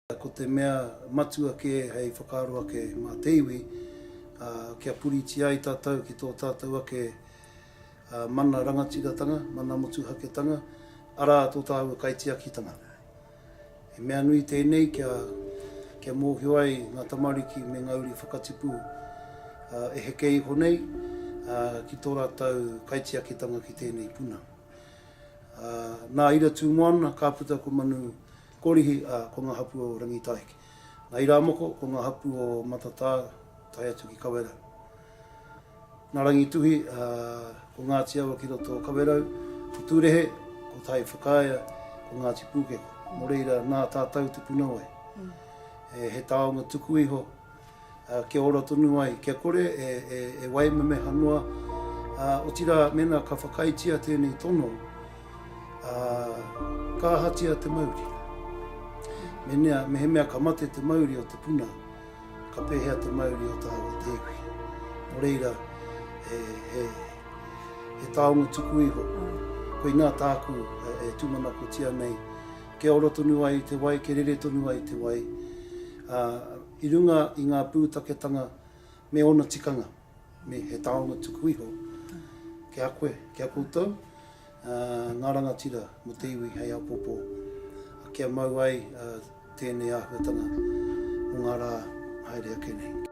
Ko te mea matua ke hei whakaroa ke mā te iwi, kia puriti ai tātou ki tō tātou ake mana rangatiratanga, mana motu haketanga, ara tō tāua kaitiakitanga. E mea nui tēnei kia mōhio ai ngā tamariki me ngauri whakatipu e heke iho nei ki tō rātou kaitiakitanga ki tēnei puna. Nā ira tū moana, ka puta ko manu korihi ko ngā hapu o rangitaiki. Nā ira moko ko ngā hapu o matatā tai atu ki kawerau. Nā rangituhi ko Ngāti awa ki roto o kawerau, ko tūrehe ko tai whakaia ko Ngāti Pūkeko. Mō reira nā tātou te puna wai. He taonga tuku iho, kia ora tonu ai, kia kore e waimame hanua, o tira mena ka whakaitia tēnei tono, ka hatia te mauri. Me he mea ka mate te mauri o te puna, ka pehea te mauri o tā awa te iwi. Mō reira, he taonga tuku iho, koe nā tāku e tūmanako tia nei, ke ora tonu ai te wai, ke rere tonu ai te wai, i runga i ngā pūtaketanga me ona tikanga, me he taonga tuku iho, ke a koe, ke a koutou, ngā rangatira mo te iwi hei apopo, kia mau ai tēnei āhuatanga o ngā rā haere ake nei.